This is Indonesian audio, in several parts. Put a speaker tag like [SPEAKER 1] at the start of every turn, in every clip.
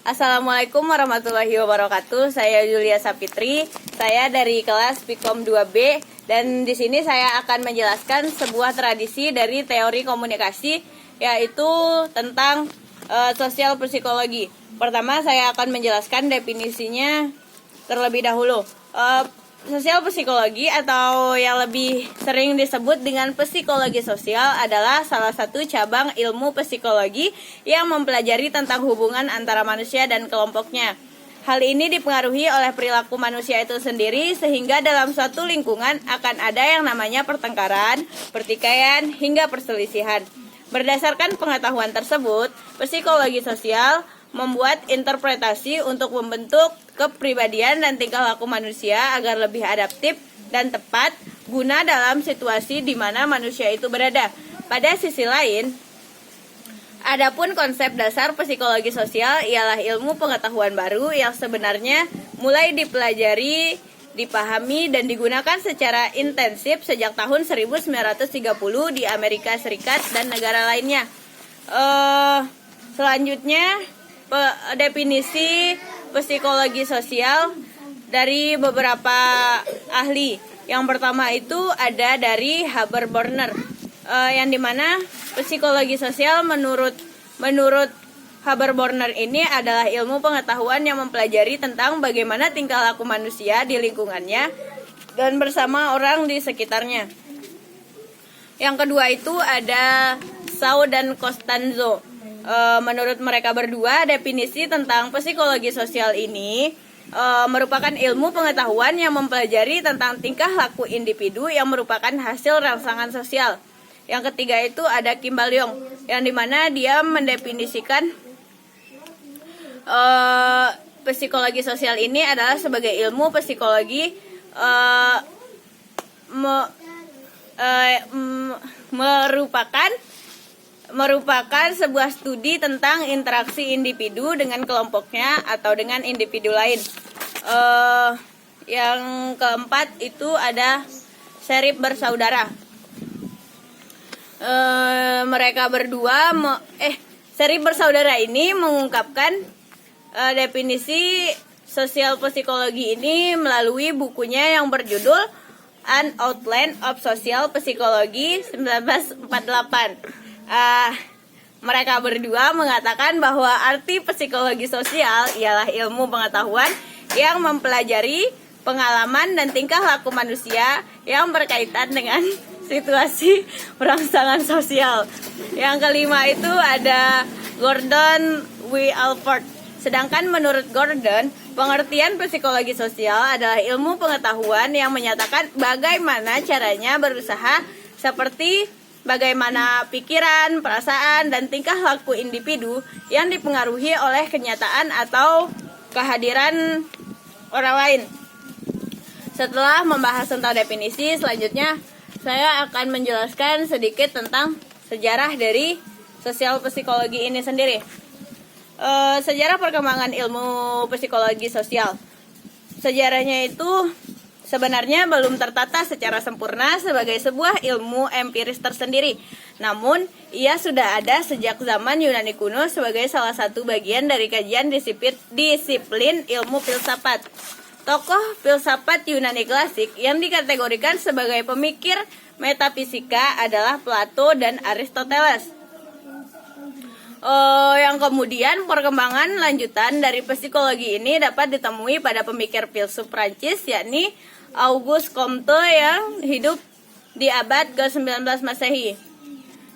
[SPEAKER 1] Assalamualaikum warahmatullahi wabarakatuh. Saya Julia Sapitri. Saya dari kelas Pikom 2B dan di sini saya akan menjelaskan sebuah tradisi dari teori komunikasi, yaitu tentang sosial psikologi. Pertama, saya akan menjelaskan definisinya terlebih dahulu. Sosial psikologi atau yang lebih sering disebut dengan psikologi sosial adalah salah satu cabang ilmu psikologi yang mempelajari tentang hubungan antara manusia dan kelompoknya. Hal ini dipengaruhi oleh perilaku manusia itu sendiri, sehingga dalam suatu lingkungan akan ada yang namanya pertengkaran, pertikaian, hingga perselisihan. Berdasarkan pengetahuan tersebut, psikologi sosial membuat interpretasi untuk membentuk kepribadian dan tingkah laku manusia agar lebih adaptif dan tepat guna dalam situasi di mana manusia itu berada. Pada sisi lain, adapun konsep dasar psikologi sosial ialah ilmu pengetahuan baru yang sebenarnya mulai dipelajari, dipahami, dan digunakan secara intensif sejak tahun 1930 di Amerika Serikat dan negara lainnya. Selanjutnya, definisi psikologi sosial dari beberapa ahli. Yang pertama itu ada dari Haber-Boerner, yang dimana psikologi sosial menurut Haber-Boerner ini adalah ilmu pengetahuan yang mempelajari tentang bagaimana tingkah laku manusia di lingkungannya dan bersama orang di sekitarnya. Yang kedua itu ada Shaw dan Costanzo. Menurut mereka berdua, definisi tentang psikologi sosial ini merupakan ilmu pengetahuan yang mempelajari tentang tingkah laku individu yang merupakan hasil rangsangan sosial. Yang ketiga itu ada Kim Bal-yong, yang dimana dia mendefinisikan psikologi sosial ini adalah sebagai ilmu psikologi merupakan sebuah studi tentang interaksi individu dengan kelompoknya atau dengan individu lain. Yang keempat itu ada Sherif bersaudara. Sherif bersaudara ini mengungkapkan definisi sosial psikologi ini melalui bukunya yang berjudul An Outline of Social Psychology 1948. Mereka berdua mengatakan bahwa arti psikologi sosial ialah ilmu pengetahuan yang mempelajari pengalaman dan tingkah laku manusia yang berkaitan dengan situasi perangsangan sosial. Yang kelima itu ada Gordon W. Alport. Sedangkan menurut Gordon, pengertian psikologi sosial adalah ilmu pengetahuan yang menyatakan bagaimana caranya berusaha seperti bagaimana pikiran, perasaan, dan tingkah laku individu yang dipengaruhi oleh kenyataan atau kehadiran orang lain. Setelah membahas tentang definisi, selanjutnya saya akan menjelaskan sedikit tentang sejarah dari sosial psikologi ini sendiri. Sejarah perkembangan ilmu psikologi sosial. Sejarahnya itu sebenarnya belum tertata secara sempurna sebagai sebuah ilmu empiris tersendiri. Namun, ia sudah ada sejak zaman Yunani kuno sebagai salah satu bagian dari kajian disiplin ilmu filsafat. Tokoh filsafat Yunani klasik yang dikategorikan sebagai pemikir metafisika adalah Plato dan Aristoteles. Yang kemudian perkembangan lanjutan dari psikologi ini dapat ditemui pada pemikir filsuf Prancis, yakni Auguste Comte yang hidup di abad ke-19 Masehi.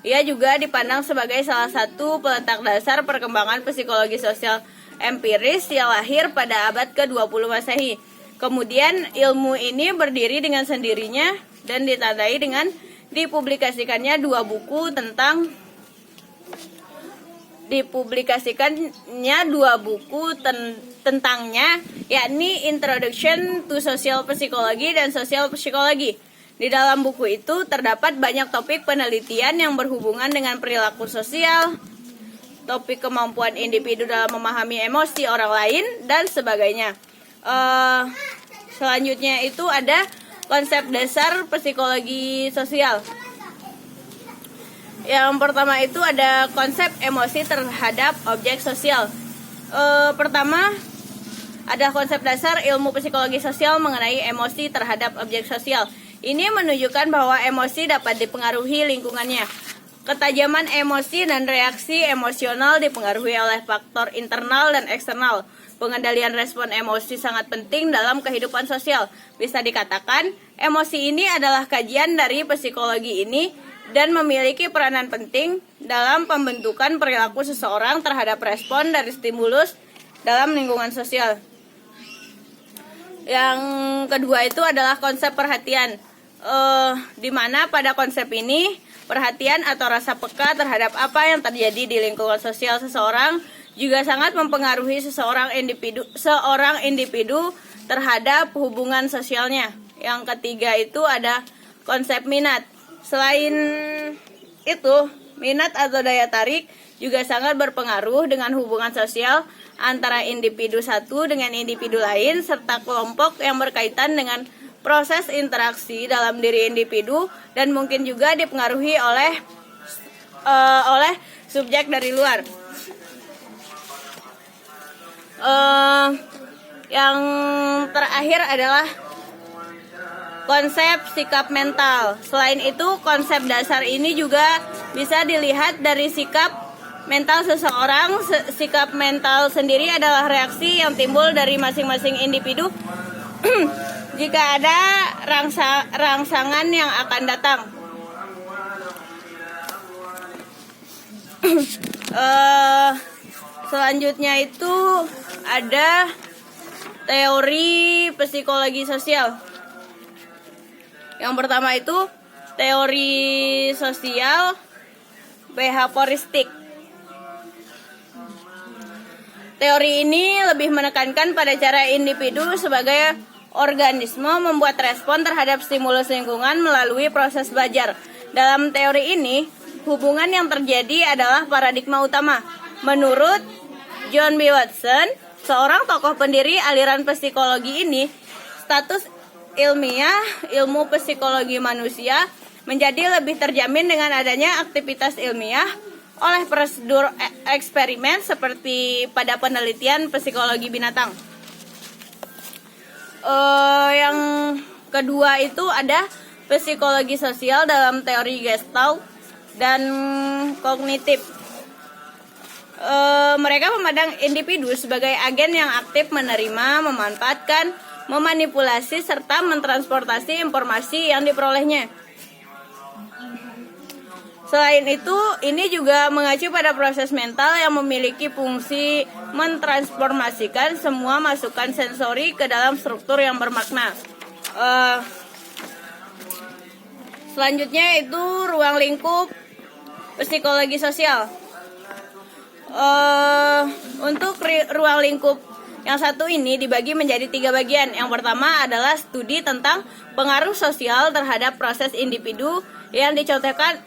[SPEAKER 1] Ia juga dipandang sebagai salah satu peletak dasar perkembangan psikologi sosial empiris yang lahir pada abad ke-20 Masehi. Kemudian ilmu ini berdiri dengan sendirinya dan ditandai dengan dipublikasikannya dua buku tentangnya, yakni Introduction to Social Psychology dan Social Psychology. Di dalam buku itu terdapat banyak topik penelitian yang berhubungan dengan perilaku sosial, topik kemampuan individu dalam memahami emosi orang lain, dan sebagainya. Selanjutnya itu ada konsep dasar psikologi sosial. Yang pertama itu ada konsep emosi terhadap objek sosial. Pertama, ada konsep dasar ilmu psikologi sosial mengenai emosi terhadap objek sosial. Ini menunjukkan bahwa emosi dapat dipengaruhi lingkungannya. Ketajaman emosi dan reaksi emosional dipengaruhi oleh faktor internal dan eksternal. Pengendalian respon emosi sangat penting dalam kehidupan sosial. Bisa dikatakan, emosi ini adalah kajian dari psikologi ini dan memiliki peranan penting dalam pembentukan perilaku seseorang terhadap respon dari stimulus dalam lingkungan sosial. Yang kedua itu adalah konsep perhatian, di mana pada konsep ini perhatian atau rasa peka terhadap apa yang terjadi di lingkungan sosial seseorang juga sangat mempengaruhi seorang individu terhadap hubungan sosialnya. Yang ketiga itu ada konsep minat. Selain itu, minat atau daya tarik juga sangat berpengaruh dengan hubungan sosial antara individu satu dengan individu lain serta kelompok yang berkaitan dengan proses interaksi dalam diri individu dan mungkin juga dipengaruhi oleh subjek dari luar. Yang terakhir adalah konsep sikap mental. Selain itu, konsep dasar ini juga bisa dilihat dari sikap mental seseorang. Sikap mental sendiri adalah reaksi yang timbul dari masing-masing individu jika ada rangsangan yang akan datang. Selanjutnya itu ada teori psikologi sosial. Yang pertama itu teori sosial behavioristik. Teori ini lebih menekankan pada cara individu sebagai organisme membuat respon terhadap stimulus lingkungan melalui proses belajar. Dalam teori ini, hubungan yang terjadi adalah paradigma utama. Menurut John B. Watson, seorang tokoh pendiri aliran psikologi ini, status ilmiah ilmu psikologi manusia menjadi lebih terjamin dengan adanya aktivitas ilmiah oleh prosedur eksperimen seperti pada penelitian psikologi binatang. Yang kedua itu ada psikologi sosial dalam teori Gestalt dan kognitif. Mereka memandang individu sebagai agen yang aktif menerima, memanfaatkan, memanipulasi, serta mentransportasi informasi yang diperolehnya. Selain itu, ini juga mengacu pada proses mental yang memiliki fungsi mentransformasikan semua masukan sensori ke dalam struktur yang bermakna. Selanjutnya itu ruang lingkup psikologi sosial. Untuk ruang lingkup yang satu ini dibagi menjadi 3 bagian. Yang pertama adalah studi tentang pengaruh sosial terhadap proses individu yang dicontohkan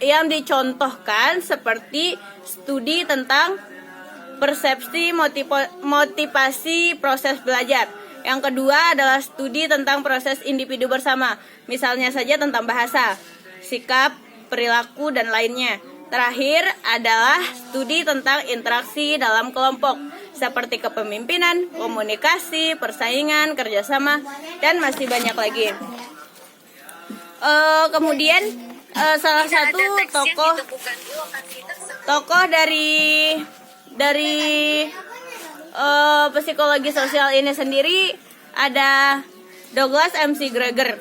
[SPEAKER 1] seperti studi tentang persepsi, motivasi proses belajar. Yang kedua adalah studi tentang proses individu bersama, misalnya saja tentang bahasa, sikap, perilaku, dan lainnya. Terakhir adalah studi tentang interaksi dalam kelompok, seperti kepemimpinan, komunikasi, persaingan, kerjasama, dan masih banyak lagi. Kemudian salah satu tokoh dari psikologi sosial ini sendiri ada Douglas McGregor,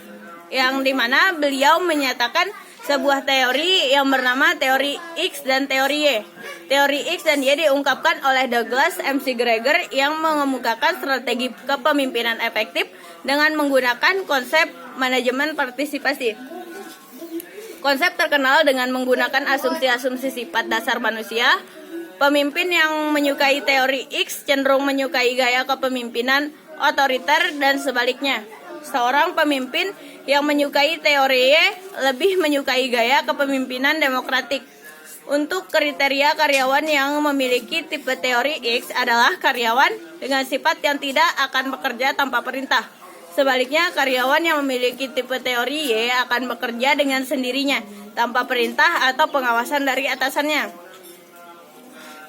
[SPEAKER 1] yang dimana beliau menyatakan sebuah teori yang bernama teori X dan teori Y. Teori X dan Y diungkapkan oleh Douglas McGregor yang mengemukakan strategi kepemimpinan efektif dengan menggunakan konsep manajemen partisipasi. Konsep terkenal dengan menggunakan asumsi-asumsi sifat dasar manusia. Pemimpin yang menyukai teori X cenderung menyukai gaya kepemimpinan otoriter dan sebaliknya. Seorang pemimpin yang menyukai teori Y lebih menyukai gaya kepemimpinan demokratik. Untuk kriteria karyawan yang memiliki tipe teori X adalah karyawan dengan sifat yang tidak akan bekerja tanpa perintah. Sebaliknya, karyawan yang memiliki tipe teori Y akan bekerja dengan sendirinya, tanpa perintah atau pengawasan dari atasannya.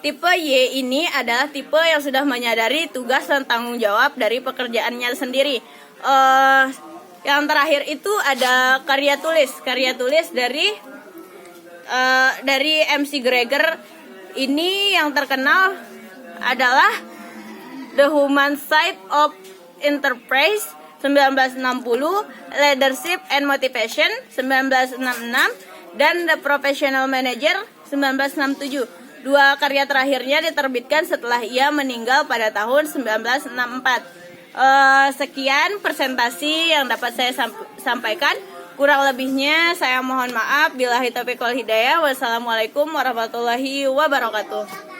[SPEAKER 1] Tipe Y ini adalah tipe yang sudah menyadari tugas dan tanggung jawab dari pekerjaannya sendiri. Yang terakhir itu ada karya tulis. Karya tulis dari MC Gregor. Ini yang terkenal adalah The Human Side of Enterprise 1960, Leadership and Motivation 1966, dan The Professional Manager 1967. Dua karya terakhirnya diterbitkan setelah ia meninggal pada tahun 1964. Sekian presentasi yang dapat saya sampaikan. Kurang lebihnya saya mohon maaf. Billahi taufiq wal hidayah. Wassalamualaikum warahmatullahi wabarakatuh.